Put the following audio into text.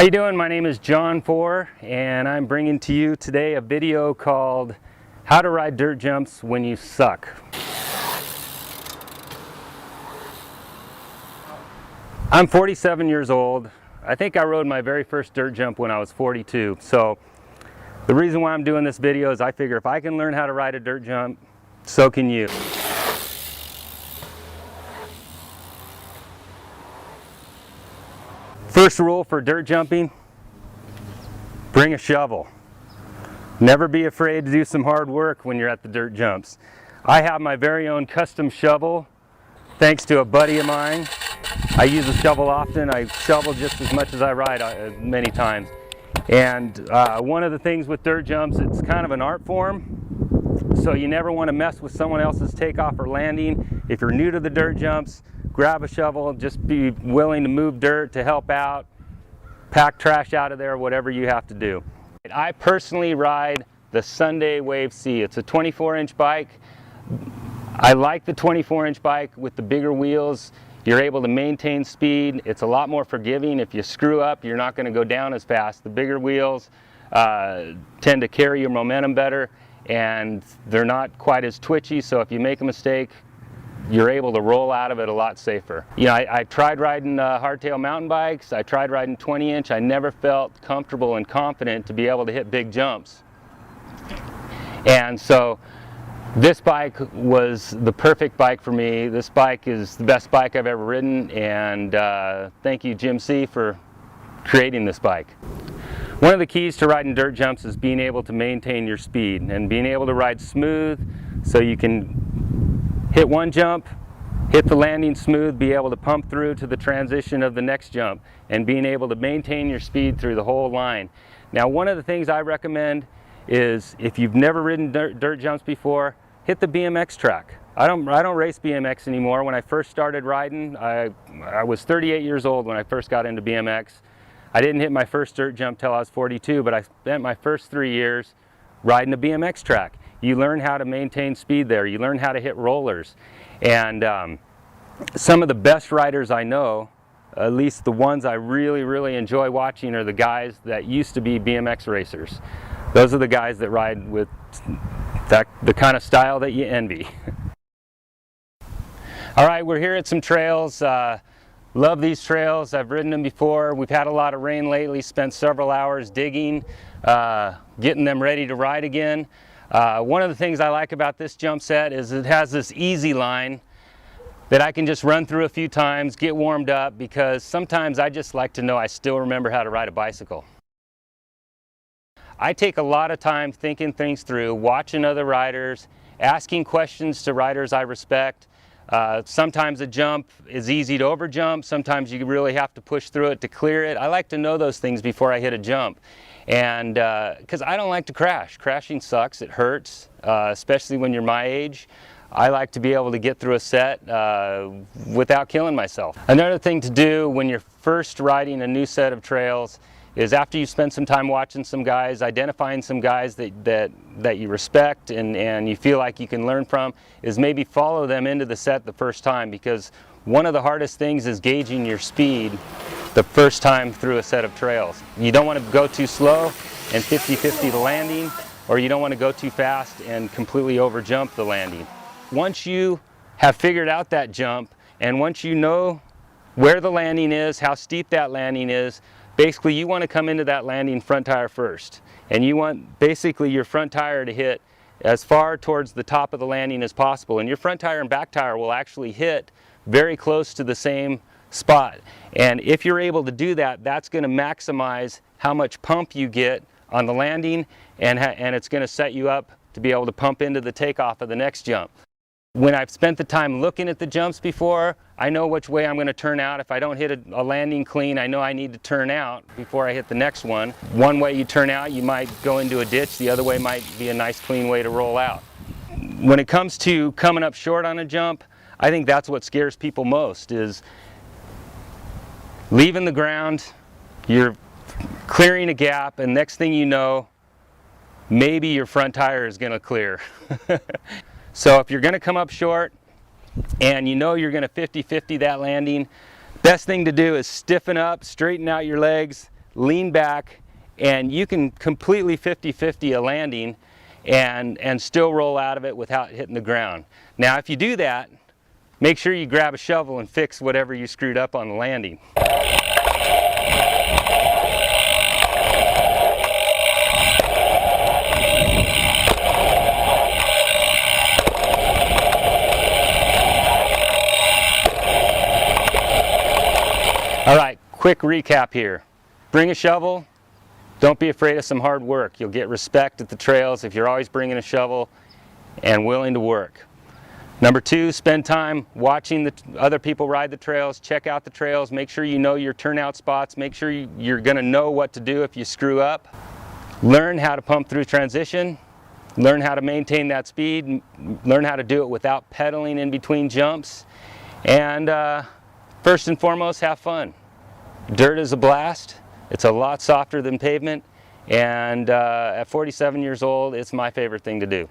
How you doing? My name is John Four, and I'm bringing to you today a video called How to Ride Dirt Jumps When You Suck. I'm 47 years old. I think I rode my very first dirt jump when I was 42. So the reason why I'm doing this video is I figure if I can learn how to ride a dirt jump, so can you. First rule for dirt jumping, bring a shovel. Never be afraid to do some hard work when you're at the dirt jumps. I have my very own custom shovel, thanks to a buddy of mine. I use a shovel often. I shovel just as much as I ride many times. And one of the things with dirt jumps, it's kind of an art form. So you never want to mess with someone else's takeoff or landing. If you're new to the dirt jumps, grab a shovel, just be willing to move dirt to help out, pack trash out of there, whatever you have to do. I personally ride the Sunday Wave C. It's a 24-inch bike. I like the 24-inch bike with the bigger wheels. You're able to maintain speed. It's a lot more forgiving. If you screw up, you're not going to go down as fast. The bigger wheels tend to carry your momentum better, and they're not quite as twitchy, so if you make a mistake, you're able to roll out of it a lot safer. You know, I tried riding hardtail mountain bikes. I tried riding 20-inch. I never felt comfortable and confident to be able to hit big jumps. And so this bike was the perfect bike for me. This bike is the best bike I've ever ridden, and thank you, Jim C, for creating this bike. One of the keys to riding dirt jumps is being able to maintain your speed and being able to ride smooth so you can hit one jump, hit the landing smooth, be able to pump through to the transition of the next jump, and being able to maintain your speed through the whole line. Now, one of the things I recommend is if you've never ridden dirt jumps before, hit the BMX track. I don't race BMX anymore. When I first started riding, I was 38 years old when I first got into BMX. I didn't hit my first dirt jump till I was 42, but I spent my first 3 years riding a BMX track. You learn how to maintain speed there. You learn how to hit rollers. And some of the best riders I know, at least the ones I really enjoy watching, are the guys that used to be BMX racers. Those are the guys that ride with the kind of style that you envy. All right, we're here at some trails. Love these trails. I've ridden them before. We've had a lot of rain lately, spent several hours digging, getting them ready to ride again. One of the things I like about this jump set is it has this easy line that I can just run through a few times, get warmed up, because sometimes I just like to know I still remember how to ride a bicycle. I take a lot of time thinking things through, watching other riders, asking questions to riders I respect. Sometimes a jump is easy to overjump, sometimes you really have to push through it to clear it. I like to know those things before I hit a jump. And because I don't like to crash. Crashing sucks, it hurts, especially when you're my age. I like to be able to get through a set without killing myself. Another thing to do when you're first riding a new set of trails is, after you spend some time watching some guys, identifying some guys that you respect and you feel like you can learn from, is maybe follow them into the set the first time, because one of the hardest things is gauging your speed the first time through a set of trails. You don't want to go too slow and 50-50 the landing, or you don't want to go too fast and completely overjump the landing. Once you have figured out that jump, and once you know where the landing is, how steep that landing is, basically you want to come into that landing front tire first. And you want basically your front tire to hit as far towards the top of the landing as possible. And your front tire and back tire will actually hit very close to the same spot. And if you're able to do that, that's going to maximize how much pump you get on the landing, and it's going to set you up to be able to pump into the takeoff of the next jump. When I've spent the time looking at the jumps before, I know which way I'm going to turn out. If I don't hit a landing clean, I know I need to turn out before I hit the next one. One way you turn out, you might go into a ditch. The other way might be a nice clean way to roll out. When it comes to coming up short on a jump, I think that's what scares people most, is leaving the ground, you're clearing a gap, and next thing you know, maybe your front tire is going to clear. So if you're going to come up short and you know you're going to 50-50 that landing, best thing to do is stiffen up, straighten out your legs, lean back, and you can completely 50-50 a landing and still roll out of it without hitting the ground. Now if you do that, make sure you grab a shovel and fix whatever you screwed up on the landing. All right, quick recap here. Bring a shovel. Don't be afraid of some hard work. You'll get respect at the trails if you're always bringing a shovel and willing to work. Number 2, spend time watching the other people ride the trails. Check out the trails. Make sure you know your turnout spots. Make sure you're going to know what to do if you screw up. Learn how to pump through transition. Learn how to maintain that speed. Learn how to do it without pedaling in between jumps. And first and foremost, have fun. Dirt is a blast. It's a lot softer than pavement. And at 47 years old, it's my favorite thing to do.